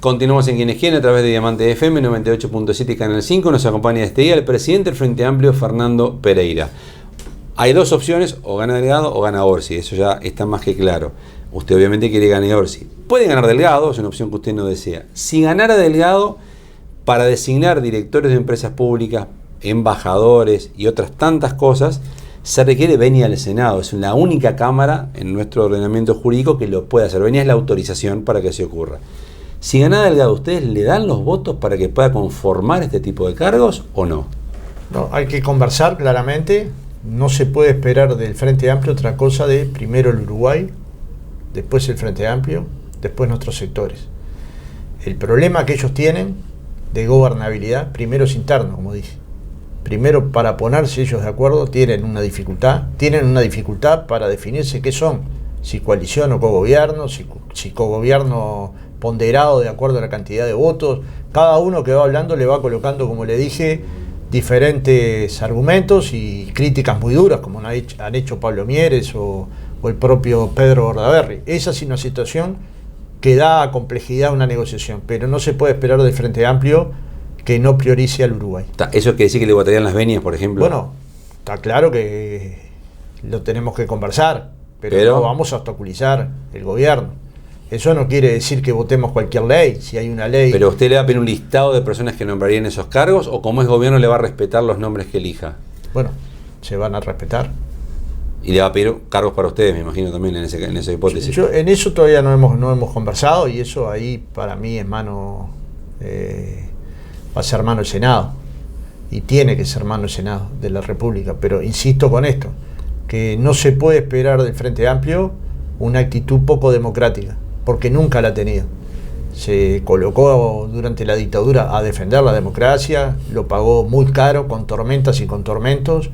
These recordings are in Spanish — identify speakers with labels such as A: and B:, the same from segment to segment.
A: Continuamos en Quienes Quieren a través de Diamante FM 98.7 y Canal 5. Nos acompaña este día el presidente del Frente Amplio, Fernando Pereira. Hay dos opciones, o gana Delgado o gana Orsi, eso ya está más que claro. Usted obviamente quiere ganar Orsi. Puede ganar Delgado, es una opción que usted no desea. Si ganara Delgado, para designar directores de empresas públicas, embajadores y otras tantas cosas, se requiere venia al Senado. Es la única cámara en nuestro ordenamiento jurídico que lo puede hacer. Venia es la autorización para que se ocurra. Si gana Delgado, ¿ustedes le dan los votos para que pueda conformar este tipo de cargos o no?
B: No, hay que conversar claramente. No se puede esperar del Frente Amplio otra cosa de primero el Uruguay, después el Frente Amplio, después nuestros sectores. El problema que ellos tienen de gobernabilidad, primero es interno, como dije. Primero, para ponerse ellos de acuerdo, tienen una dificultad para definirse qué son, si coalición o cogobierno, si cogobierno ponderado de acuerdo a la cantidad de votos. Cada uno que va hablando le va colocando, como le dije, diferentes argumentos y críticas muy duras, como han hecho Pablo Mieres o el propio Pedro Bordaberry. Esa es una situación que da complejidad a una negociación, pero no se puede esperar del Frente Amplio que no priorice al Uruguay.
A: ¿Eso quiere decir que le votarían las venias, por ejemplo?
B: Bueno, está claro que lo tenemos que conversar, pero no vamos a obstaculizar el gobierno. Eso no quiere decir que votemos cualquier ley, si hay una ley...
A: ¿Pero usted le va a pedir un listado de personas que nombrarían esos cargos o como es gobierno le va a respetar los nombres que elija?
B: Bueno, se van a respetar.
A: Y le va a pedir cargos para ustedes, me imagino, también en esa hipótesis.
B: En eso todavía no hemos conversado y eso ahí para mí es mano... va a ser mano el Senado. Y tiene que ser mano el Senado de la República. Pero insisto con esto, que no se puede esperar del Frente Amplio una actitud poco democrática, porque nunca la ha tenido. Se colocó durante la dictadura a defender la democracia, lo pagó muy caro con tormentas y con tormentos.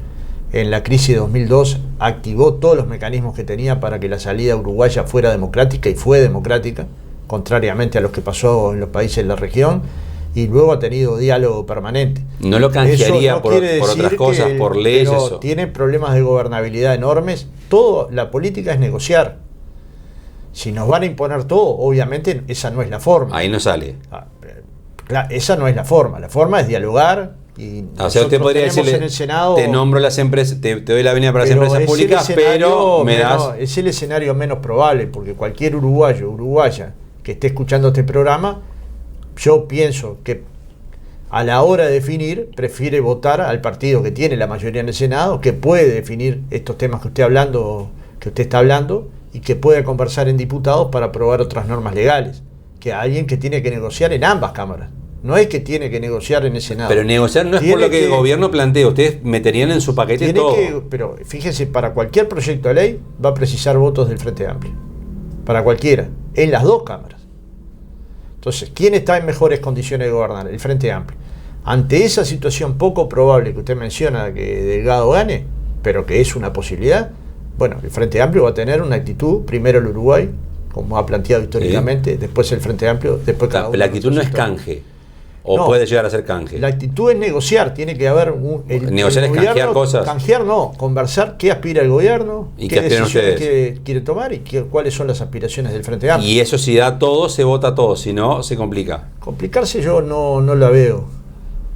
B: En la crisis de 2002 activó todos los mecanismos que tenía para que la salida uruguaya fuera democrática y fue democrática, contrariamente a lo que pasó en los países de la región, y luego ha tenido diálogo permanente.
A: ¿No lo canjearía por otras cosas, por leyes? Eso
B: tiene problemas de gobernabilidad enormes. Todo, la política es negociar. Si nos van a imponer todo, obviamente esa no es la forma.
A: Ahí no sale.
B: Claro, esa no es la forma. La forma es dialogar. Y
A: o sea, usted podría decirle,
B: en el Senado,
A: te nombro las empresas, te doy la venia para las empresas públicas, pero me das...
B: Es el escenario menos probable, porque cualquier uruguayo, uruguaya, que esté escuchando este programa, yo pienso que a la hora de definir, prefiere votar al partido que tiene la mayoría en el Senado, que puede definir estos temas que usted está hablando, y que puede conversar en diputados para aprobar otras normas legales, que alguien que tiene que negociar en ambas cámaras. No es que tiene que negociar en el Senado.
A: Pero negociar no es por lo que el gobierno plantea. Ustedes meterían en su paquete todo.
B: Pero fíjense, para cualquier proyecto de ley va a precisar votos del Frente Amplio. Para cualquiera. En las dos cámaras. Entonces, ¿quién está en mejores condiciones de gobernar? El Frente Amplio. Ante esa situación poco probable que usted menciona, que Delgado gane, pero que es una posibilidad, bueno, el Frente Amplio va a tener una actitud, primero el Uruguay, como ha planteado históricamente, después el Frente Amplio, después cada uno.
A: La actitud no es canje, o no, puede llegar a ser canje.
B: La actitud es negociar, tiene que haber...
A: negociar es canjear cosas.
B: Canjear no, conversar qué aspira el gobierno,
A: y
B: qué
A: decisiones
B: quiere tomar y cuáles son las aspiraciones del Frente Amplio.
A: Y eso si da todo, se vota todo, si no, se complica.
B: Complicarse yo no la veo.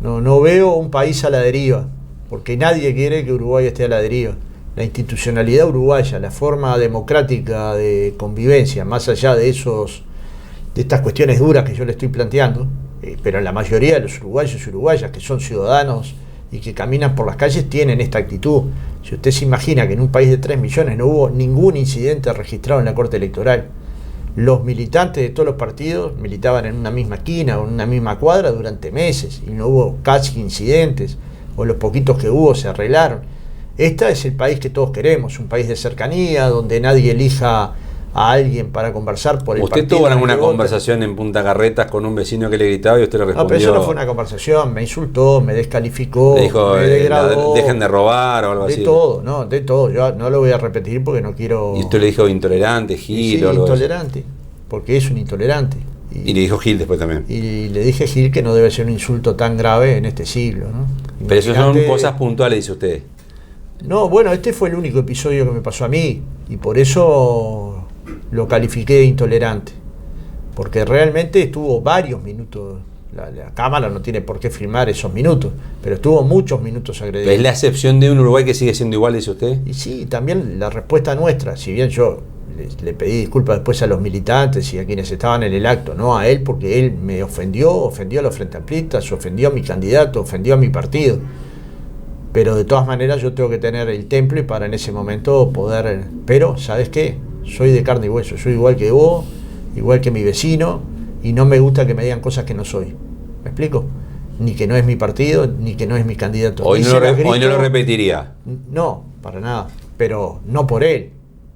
B: No veo un país a la deriva, porque nadie quiere que Uruguay esté a la deriva. La institucionalidad uruguaya, la forma democrática de convivencia, más allá de estas cuestiones duras que yo le estoy planteando, pero la mayoría de los uruguayos y uruguayas que son ciudadanos y que caminan por las calles tienen esta actitud. Si usted se imagina que en un país de 3 millones no hubo ningún incidente registrado en la Corte Electoral, los militantes de todos los partidos militaban en una misma esquina o en una misma cuadra durante meses y no hubo casi incidentes, o los poquitos que hubo se arreglaron. Este es el país que todos queremos, un país de cercanía, donde nadie elija a alguien para conversar por el partido.
A: ¿Usted tuvo alguna conversación en Punta Carretas con un vecino que le gritaba y usted le respondió?
B: No, pero eso no fue una conversación, me insultó, me descalificó,
A: le dijo,
B: me degradó.
A: Dejen de robar o algo así.
B: De todo, yo no lo voy a repetir porque no quiero...
A: ¿Y usted le dijo intolerante, Gil o algo así?
B: Intolerante, porque es un intolerante.
A: Y le dijo Gil después también.
B: Y le dije Gil que no debe ser un insulto tan grave en este siglo, ¿no?
A: Pero eso son cosas puntuales, dice usted.
B: No, bueno, este fue el único episodio que me pasó a mí y por eso lo califiqué de intolerante. porque realmente estuvo varios minutos. La cámara no tiene por qué filmar esos minutos, pero estuvo muchos minutos agredido.
A: ¿Es la excepción de un Uruguay que sigue siendo igual, dice usted?
B: Y sí, también la respuesta nuestra, si bien yo le pedí disculpas después a los militantes y a quienes estaban en el acto, no a él, porque él me ofendió a los Frente Amplistas, ofendió a mi candidato, ofendió a mi partido, pero de todas maneras yo tengo que tener el temple para en ese momento poder, pero ¿sabes qué? Soy de carne y hueso, soy igual que vos, igual que mi vecino, y no me gusta que me digan cosas que no soy. ¿Me explico? Ni que no es mi partido, ni que no es mi candidato.
A: Hoy no lo repetiría.
B: No, para nada. Pero no por él,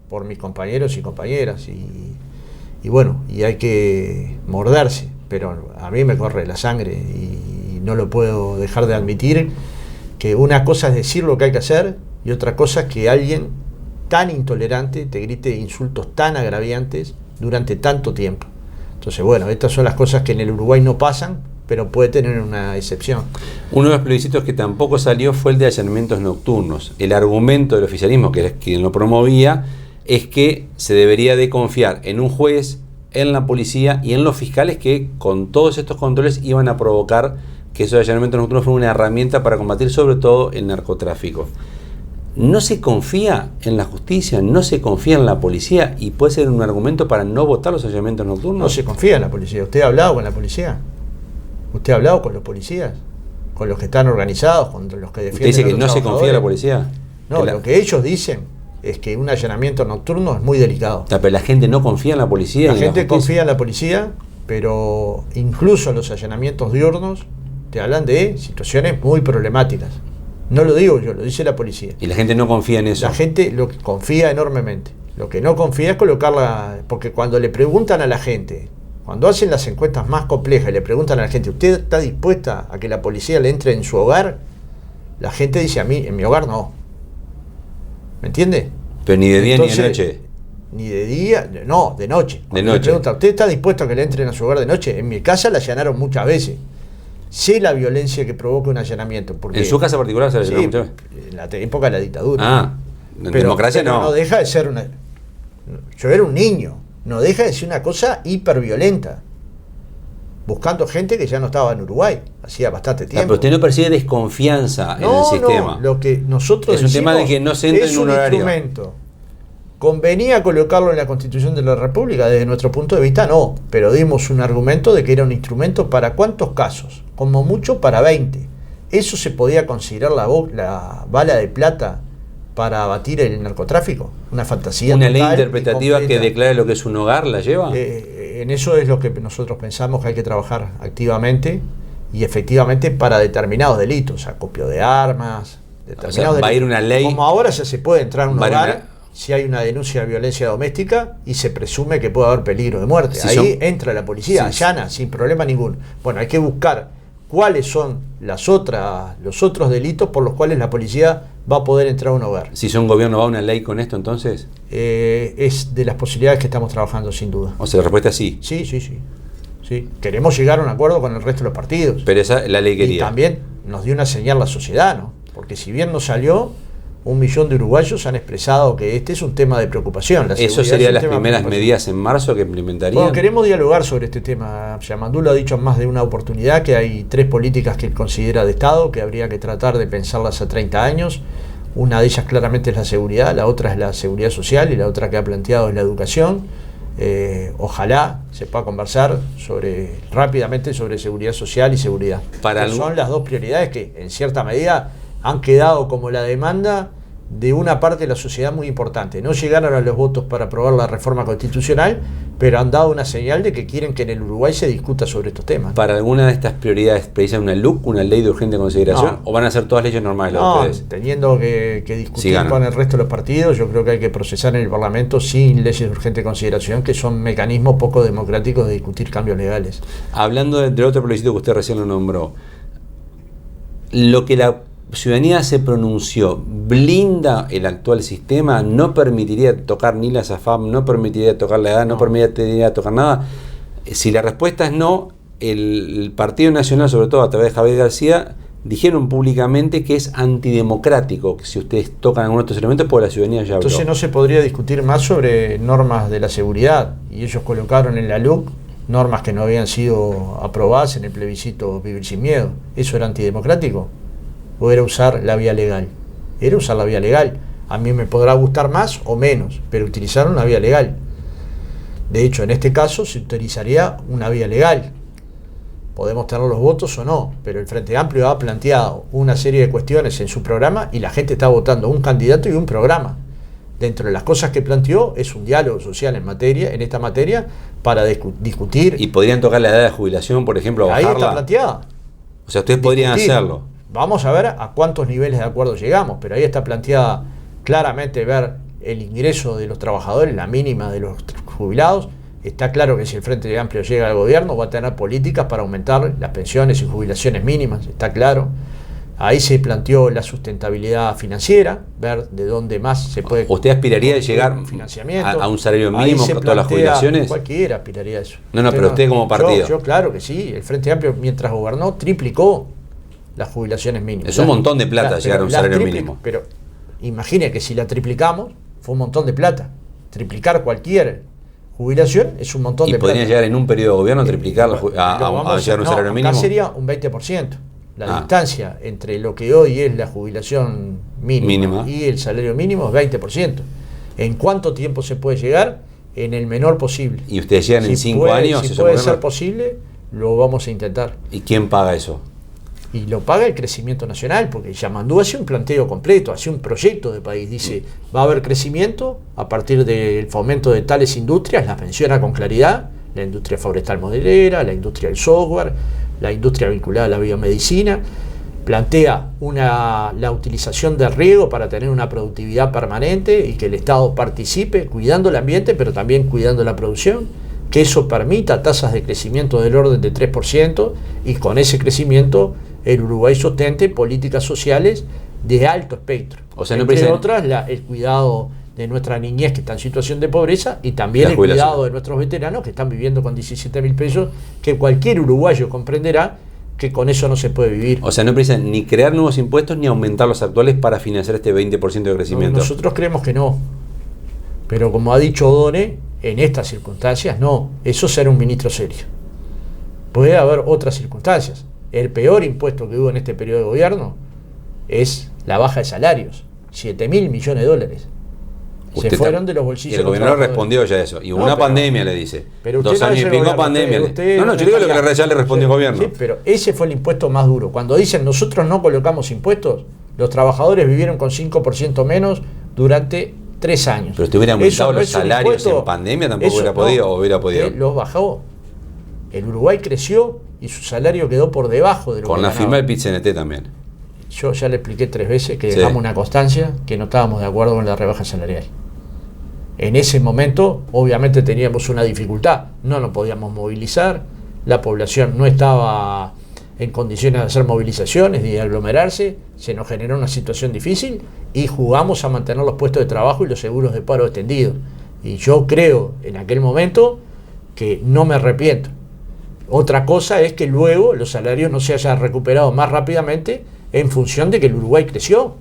B: por mis compañeros y compañeras. Y bueno, y hay que morderse. Pero a mí me corre la sangre y no lo puedo dejar de admitir, que una cosa es decir lo que hay que hacer y otra cosa es que alguien tan intolerante te grite insultos tan agraviantes durante tanto tiempo. Entonces, bueno, estas son las cosas que en el Uruguay no pasan, pero puede tener una excepción.
A: Uno de los plebiscitos que tampoco salió fue el de allanamientos nocturnos. El argumento del oficialismo, que es quien lo promovía, es que se debería de confiar en un juez, en la policía y en los fiscales que con todos estos controles iban a provocar que esos allanamientos nocturnos fueran una herramienta para combatir sobre todo el narcotráfico. No se confía en la justicia, no se confía en la policía y puede ser un argumento para no votar los allanamientos nocturnos.
B: No se confía en la policía. ¿Usted ha hablado con la policía? ¿Usted ha hablado con los policías? ¿Con los que están organizados? ¿Con los que defienden?
A: ¿Usted dice que no se confía en la policía?
B: No, lo que ellos dicen es que un allanamiento nocturno es muy delicado.
A: Pero la gente no confía en la policía.
B: La gente confía en la policía, pero incluso los allanamientos diurnos te hablan de situaciones muy problemáticas. No lo digo yo, lo dice la policía.
A: Y la gente no confía en eso.
B: La gente lo que confía enormemente. Lo que no confía es colocarla, porque cuando le preguntan a la gente, cuando hacen las encuestas más complejas y le preguntan a la gente, ¿usted está dispuesta a que la policía le entre en su hogar? La gente dice, a mí, en mi hogar no. ¿Me entiende?
A: Pero ni de día ni de noche.
B: Ni de día, no, de noche.
A: Cuando
B: le preguntan, ¿usted está dispuesto a que le entren a su hogar de noche? En mi casa la allanaron muchas veces. Sé la violencia que provoca un allanamiento. Porque,
A: ¿en su casa particular se allanó muchas veces?
B: En la época de la dictadura.
A: Ah, en democracia no.
B: No deja de ser una... Yo era un niño. No deja de ser una cosa hiperviolenta. Buscando gente que ya no estaba en Uruguay. Hacía bastante tiempo.
A: Pero usted no percibe desconfianza en el sistema.
B: No, lo que nosotros
A: es un tema de que no se entre en un horario.
B: Instrumento. ¿Convenía colocarlo en la Constitución de la República? Desde nuestro punto de vista, no. Pero dimos un argumento de que era un instrumento para ¿cuántos casos? Como mucho para 20. ¿Eso se podía considerar la bala de plata para abatir el narcotráfico? Una fantasía.
A: ¿Una ley interpretativa que declare lo que es un hogar la lleva?
B: En eso es lo que nosotros pensamos que hay que trabajar activamente y efectivamente para determinados delitos, acopio de armas, determinados delitos.
A: Va a ir una ley.
B: Como ahora ya se puede entrar a un hogar si hay una denuncia de violencia doméstica y se presume que puede haber peligro de muerte. Ahí entra la policía, allana, sin problema ninguno. Bueno, hay que buscar cuáles son los otros delitos por los cuales la policía va a poder entrar a un hogar.
A: Si son gobierno, ¿va una ley con esto entonces?
B: Es de las posibilidades que estamos trabajando, sin duda.
A: O sea, la respuesta es sí.
B: Sí. Queremos llegar a un acuerdo con el resto de los partidos.
A: Pero esa la ley quería.
B: Y también nos dio una señal la sociedad, ¿no? Porque si bien no salió, 1 millón de uruguayos han expresado que este es un tema de preocupación.
A: ¿Eso serían las primeras medidas en marzo que implementarían?
B: Bueno, queremos dialogar sobre este tema. Yamandú lo ha dicho en más de una oportunidad, que hay 3 políticas que él considera de Estado, que habría que tratar de pensarlas a 30 años. Una de ellas claramente es la seguridad, la otra es la seguridad social y la otra que ha planteado es la educación. Ojalá se pueda conversar rápidamente sobre seguridad social y seguridad. Son las 2 prioridades que en cierta medida han quedado como la demanda de una parte de la sociedad muy importante. No llegaron a los votos para aprobar la reforma constitucional, pero han dado una señal de que quieren que en el Uruguay se discuta sobre estos temas.
A: ¿Para alguna de estas prioridades precisan una LUC, una ley de urgente consideración, o van a ser todas leyes normales?
B: No, teniendo que discutir con el resto de los partidos, yo creo que hay que procesar en el Parlamento sin leyes de urgente consideración, que son mecanismos poco democráticos de discutir cambios legales.
A: Hablando del otro plebiscito que usted recién lo nombró, lo que la ciudadanía se pronunció, blinda el actual sistema, no permitiría tocar ni la SAFAM, no permitiría tocar la edad, no permitiría tocar nada. Si la respuesta es no, el Partido Nacional, sobre todo a través de Javier García, dijeron públicamente que es antidemocrático, que si ustedes tocan algunos de estos elementos, pues la ciudadanía ya habló.
B: Entonces no se podría discutir más sobre normas de la seguridad, y ellos colocaron en la LUC normas que no habían sido aprobadas en el plebiscito Vivir sin Miedo. ¿Eso era antidemocrático? ¿O era usar la vía legal? Era usar la vía legal. A mí me podrá gustar más o menos, pero utilizaron la vía legal. De hecho, en este caso se utilizaría una vía legal. Podemos tener los votos o no, pero el Frente Amplio ha planteado una serie de cuestiones en su programa y la gente está votando un candidato y un programa. Dentro de las cosas que planteó es un diálogo social en esta materia para discutir.
A: ¿Y podrían tocar la edad de jubilación, por ejemplo, bajarla?
B: Ahí está planteada.
A: O sea, ustedes podrían hacerlo.
B: Vamos a ver a cuántos niveles de acuerdo llegamos, pero ahí está planteada claramente ver el ingreso de los trabajadores, la mínima de los jubilados. Está claro que si el Frente Amplio llega al gobierno va a tener políticas para aumentar las pensiones y jubilaciones mínimas, está claro. Ahí se planteó la sustentabilidad financiera, ver de dónde más se puede...
A: ¿Usted aspiraría a llegar a un salario mínimo con todas las jubilaciones?
B: Cualquiera aspiraría a eso.
A: No, pero usted como partido.
B: Yo claro que sí. El Frente Amplio, mientras gobernó, triplicó las jubilaciones mínimas.
A: Es un montón de plata llegar a un salario mínimo.
B: Pero imagine que si la triplicamos, fue un montón de plata. Triplicar cualquier jubilación es un montón de plata.
A: ¿Y podrían llegar en un periodo de gobierno a triplicar a llegar a un salario mínimo?
B: Acá sería un 20%. La distancia entre lo que hoy es la jubilación mínima y el salario mínimo es 20%. ¿En cuánto tiempo se puede llegar? En el menor posible.
A: ¿Y ustedes llegan en 5 años?
B: Si puede ser posible, lo vamos a intentar.
A: ¿Y quién paga eso?
B: Y lo paga el crecimiento nacional, porque Yamandú hace un planteo completo, hace un proyecto de país. Dice, va a haber crecimiento a partir del fomento de tales industrias, las menciona con claridad, la industria forestal modelera, la industria del software, la industria vinculada a la biomedicina, plantea la utilización del riego para tener una productividad permanente y que el Estado participe cuidando el ambiente, pero también cuidando la producción, que eso permita tasas de crecimiento del orden de 3% y con ese crecimiento el Uruguay sostente políticas sociales de alto espectro.
A: O sea, no
B: entre otras, el cuidado de nuestra niñez que está en situación de pobreza y también el cuidado de nuestros veteranos que están viviendo con 17.000 pesos, que cualquier uruguayo comprenderá que con eso no se puede vivir.
A: O sea, no precisan ni crear nuevos impuestos ni aumentar los actuales para financiar este 20% de crecimiento.
B: Nosotros creemos que no. Pero como ha dicho Odone, en estas circunstancias no. Eso será un ministro serio. Puede haber otras circunstancias. El peor impuesto que hubo en este periodo de gobierno es la baja de salarios. 7.000 millones de dólares. Se fueron de los bolsillos.
A: Y el gobierno respondió ya a eso. Y hubo una pandemia, le dice.
B: Pero
A: 2 años y pico pandemia. Yo digo lo que ya le respondió el gobierno.
B: Sí, pero ese fue el impuesto más duro. Cuando dicen nosotros no colocamos impuestos, los trabajadores vivieron con 5% menos durante 3 años.
A: Pero si hubiera aumentado los salarios en pandemia, tampoco hubiera podido o hubiera podido.
B: Los bajó. El Uruguay creció y su salario quedó por debajo de lo que
A: con la firma del PIT-CNT también.
B: Yo ya le expliqué 3 veces que dejamos una constancia que no estábamos de acuerdo con la rebaja salarial. En ese momento, obviamente, teníamos una dificultad. No nos podíamos movilizar, la población no estaba en condiciones de hacer movilizaciones ni de aglomerarse, se nos generó una situación difícil y jugamos a mantener los puestos de trabajo y los seguros de paro extendidos. Y yo creo en aquel momento que no me arrepiento. Otra cosa es que luego los salarios no se hayan recuperado más rápidamente en función de que el Uruguay creció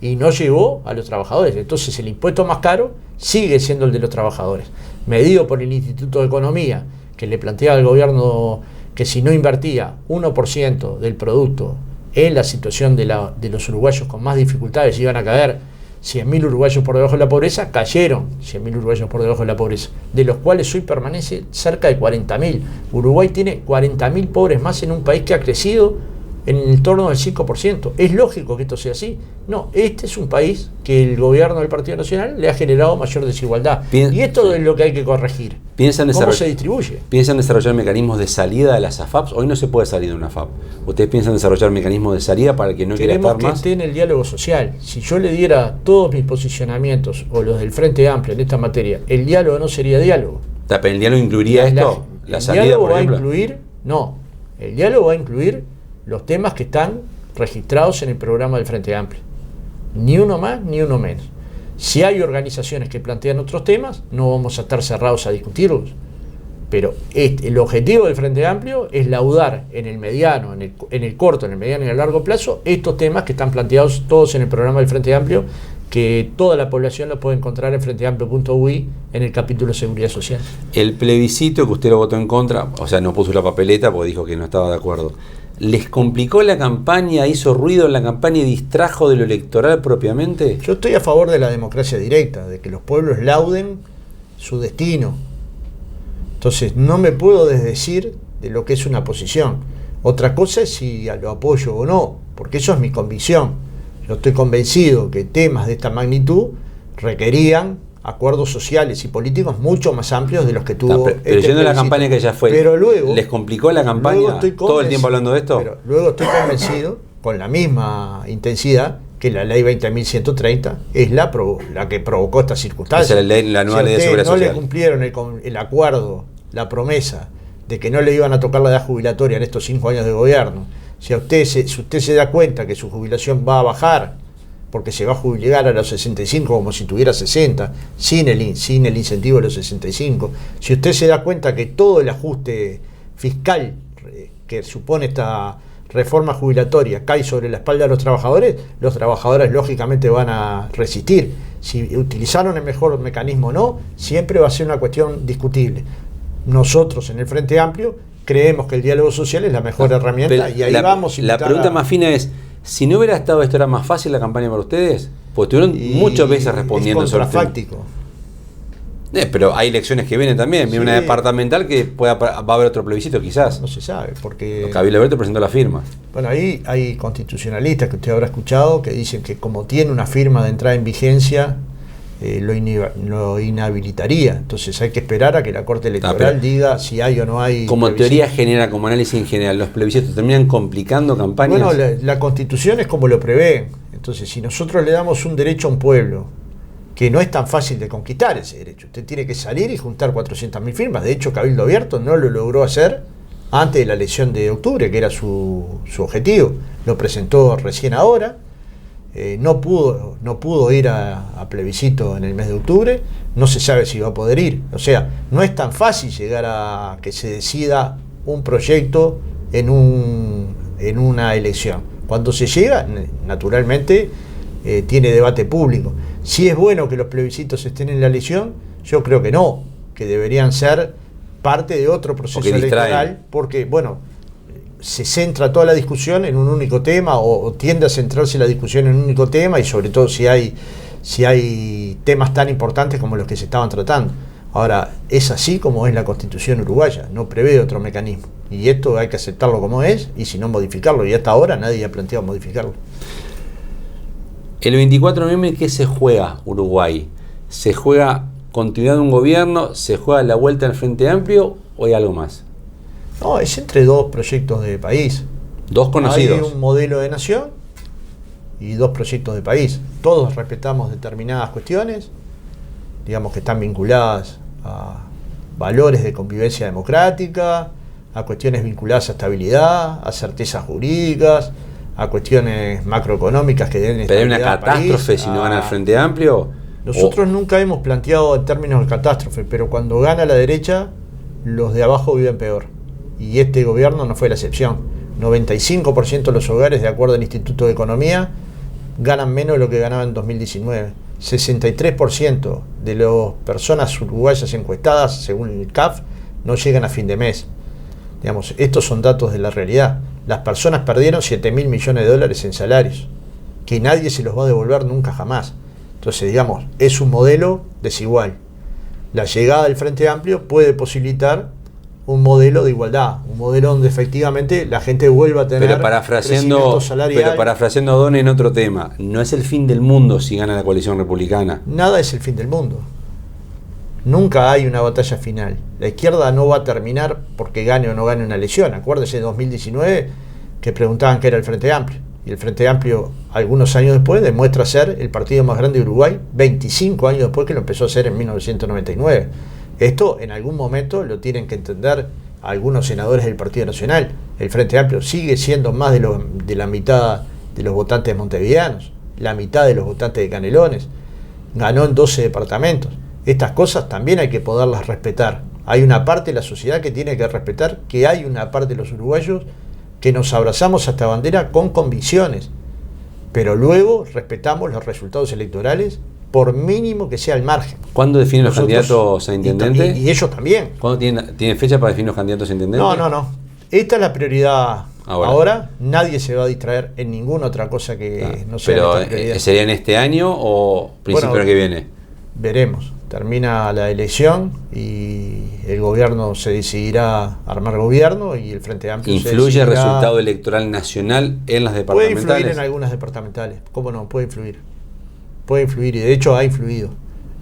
B: y no llegó a los trabajadores. Entonces el impuesto más caro sigue siendo el de los trabajadores, medido por el Instituto de Economía, que le planteaba al gobierno que si no invertía 1% del producto en la situación de los uruguayos con más dificultades iban a caer 100.000 uruguayos por debajo de la pobreza. Cayeron 100.000 uruguayos por debajo de la pobreza, de los cuales hoy permanece cerca de 40.000. Uruguay tiene 40.000 pobres más en un país que ha crecido en el torno del 5%. ¿Es lógico que esto sea así? No, este es un país que el gobierno del Partido Nacional le ha generado mayor desigualdad. Y esto es lo que hay que corregir. ¿Cómo se distribuye?
A: ¿Piensan desarrollar mecanismos de salida de las AFAPs? Hoy no se puede salir de una AFAP. ¿Ustedes piensan desarrollar mecanismos de salida para el que no quiera estar más?
B: Queremos que esté en el diálogo social. Si yo le diera todos mis posicionamientos o los del Frente Amplio en esta materia, el diálogo no sería diálogo.
A: ¿Pero el diálogo incluiría esto? ¿La salida,
B: diálogo
A: por ejemplo?
B: Va a incluir... No. El diálogo va a incluir los temas que están registrados en el programa del Frente Amplio. Ni uno más, ni uno menos. Si hay organizaciones que plantean otros temas, no vamos a estar cerrados a discutirlos. Pero el objetivo del Frente Amplio es laudar en el mediano, en el corto, en el mediano y en el largo plazo, estos temas que están planteados todos en el programa del Frente Amplio, que toda la población lo puede encontrar en frenteamplio.ui en el capítulo Seguridad Social.
A: El plebiscito que usted lo votó en contra, o sea, no puso la papeleta porque dijo que no estaba de acuerdo, ¿les complicó la campaña, hizo ruido en la campaña y distrajo de lo electoral propiamente?
B: Yo estoy a favor de la democracia directa, de que los pueblos lauden su destino. Entonces no me puedo desdecir de lo que es una posición. Otra cosa es si lo apoyo o no, porque eso es mi convicción. Yo estoy convencido que temas de esta magnitud requerían acuerdos sociales y políticos mucho más amplios de los que tuvo.
A: Pero yendo a la campaña que ya fue,
B: pero luego,
A: ¿les complicó la campaña todo el tiempo hablando de esto?
B: Pero luego estoy convencido, con la misma intensidad, que la ley 20.130 es la que provocó esta circunstancia.
A: O sea, la nueva ley de seguridad
B: social. No
A: social.
B: le cumplieron el acuerdo, la promesa de que no le iban a tocar la edad jubilatoria en estos 5 años de gobierno. Si usted se da cuenta que su jubilación va a bajar, porque se va a llegar a los 65 como si tuviera 60, sin el incentivo de los 65, si usted se da cuenta que todo el ajuste fiscal que supone esta reforma jubilatoria cae sobre la espalda de los trabajadores lógicamente van a resistir. Si utilizaron el mejor mecanismo o no, siempre va a ser una cuestión discutible. Nosotros en el Frente Amplio creemos que el diálogo social es la mejor herramienta y ahí vamos.
A: La pregunta más fina es, si no hubiera estado esto, ¿era más fácil la campaña para ustedes? Porque estuvieron muchas veces respondiendo
B: sobre el contrafáctico.
A: Pero hay elecciones que vienen también. Viene una departamental que va a haber otro plebiscito quizás.
B: No se sabe, porque
A: Cabildo Abierto presentó la firma.
B: Bueno, ahí hay constitucionalistas que usted habrá escuchado que dicen que como tiene una firma de entrada en vigencia, lo inhabilitaría. Entonces hay que esperar a que la Corte Electoral diga si hay o no hay.
A: Como teoría general, como análisis en general, ¿los plebiscitos terminan complicando campañas?
B: Bueno, la Constitución es como lo prevé. Entonces, si nosotros le damos un derecho a un pueblo, que no es tan fácil de conquistar ese derecho, usted tiene que salir y juntar 400.000 firmas. De hecho, Cabildo Abierto no lo logró hacer antes de la elección de octubre, que era su objetivo. Lo presentó recién ahora. No pudo ir a plebiscito en el mes de octubre, no se sabe si va a poder ir. O sea, no es tan fácil llegar a que se decida un proyecto en una elección. Cuando se llega, naturalmente, tiene debate público. Si es bueno que los plebiscitos estén en la elección, yo creo que no, que deberían ser parte de otro proceso electoral, porque, bueno, se centra toda la discusión en un único tema o tiende a centrarse la discusión en un único tema y sobre todo si hay temas tan importantes como los que se estaban tratando. Ahora, es así como es la Constitución uruguaya, no prevé otro mecanismo y esto hay que aceptarlo como es y si no modificarlo, y hasta ahora nadie ha planteado modificarlo.
A: El 24 de noviembre, ¿qué se juega Uruguay? ¿Se juega continuidad de un gobierno? ¿Se juega la vuelta al Frente Amplio o hay algo más?
B: No, es entre dos proyectos de país.
A: Dos conocidos.
B: Hay un modelo de nación y dos proyectos de país. Todos respetamos determinadas cuestiones, digamos que están vinculadas a valores de convivencia democrática, a cuestiones vinculadas a estabilidad, a certezas jurídicas, a cuestiones macroeconómicas que den
A: ¿Pero hay una catástrofe si no gana el Frente Amplio?
B: Nosotros nunca hemos planteado en términos de catástrofe, pero cuando gana la derecha, los de abajo viven peor. Y este gobierno no fue la excepción. 95% de los hogares, de acuerdo al Instituto de Economía, ganan menos de lo que ganaban en 2019. 63% de las personas uruguayas encuestadas, según el CAF, no llegan a fin de mes. Digamos, estos son datos de la realidad. Las personas perdieron 7.000 millones de dólares en salarios, que nadie se los va a devolver nunca jamás. Entonces, digamos, es un modelo desigual. La llegada del Frente Amplio puede posibilitar un modelo de igualdad, un modelo donde efectivamente la gente vuelva a tener crecimiento salarial.
A: Pero parafraseando a Don en otro tema, no es el fin del mundo si gana la coalición republicana.
B: Nada es el fin del mundo. Nunca hay una batalla final. La izquierda no va a terminar porque gane o no gane una elección. Acuérdese de 2019 que preguntaban qué era el Frente Amplio. Y el Frente Amplio, algunos años después, demuestra ser el partido más grande de Uruguay, 25 años después que lo empezó a hacer en 1999. Esto en algún momento lo tienen que entender algunos senadores del Partido Nacional. El Frente Amplio sigue siendo más de la mitad de los votantes montevideanos, la mitad de los votantes de Canelones. Ganó en 12 departamentos. Estas cosas también hay que poderlas respetar. Hay una parte de la sociedad que tiene que respetar que hay una parte de los uruguayos que nos abrazamos a esta bandera con convicciones. pero luego respetamos los resultados electorales, por mínimo que sea el margen.
A: ¿Cuándo definen los
B: Nosotros,
A: candidatos a intendente?
B: Y ellos también.
A: ¿Cuándo tienen fecha para definir los candidatos a intendente?
B: No. Esta es la prioridad. Ahora nadie se va a distraer en ninguna otra cosa que no sea
A: pero
B: esta prioridad.
A: ¿sería en este año o principio del que viene?
B: Veremos. Termina la elección y el gobierno se decidirá armar gobierno y el Frente Amplio
A: ¿Influye el resultado electoral nacional en las departamentales?
B: Puede influir en algunas departamentales. ¿Cómo no? Puede influir. Puede influir y de hecho ha influido.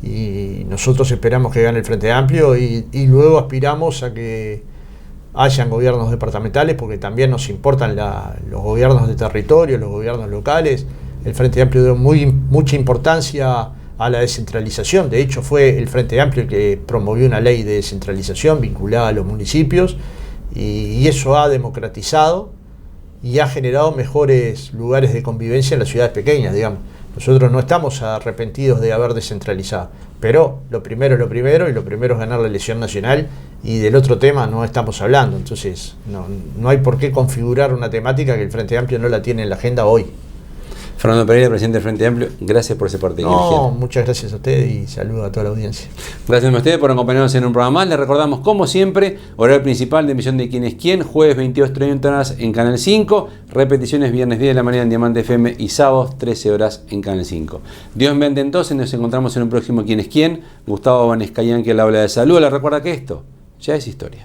B: Y nosotros esperamos que gane el Frente Amplio y luego aspiramos a que hayan gobiernos departamentales porque también nos importan los gobiernos de territorio, los gobiernos locales. El Frente Amplio dio mucha importancia a la descentralización. De hecho, fue el Frente Amplio el que promovió una ley de descentralización vinculada a los municipios y eso ha democratizado y ha generado mejores lugares de convivencia en las ciudades pequeñas, digamos. Nosotros no estamos arrepentidos de haber descentralizado, pero lo primero es lo primero y lo primero es ganar la elección nacional y del otro tema no estamos hablando. Entonces no hay por qué configurar una temática que el Frente Amplio no la tiene en la agenda hoy.
A: Fernando Pereira, presidente del Frente Amplio, gracias por ese parte.
B: No, muchas gracias a usted y saludo a toda la audiencia.
A: Gracias a ustedes por acompañarnos en un programa más. Les recordamos, como siempre, horario principal de emisión de Quién es Quién, jueves 22:30 horas en Canal 5, repeticiones viernes 10 de la mañana en Diamante FM y sábados 13 horas en Canal 5. Dios mediante, entonces nos encontramos en un próximo Quién es Quién. Gustavo Vanescayan, que le habla de salud. Les recuerda que esto ya es historia.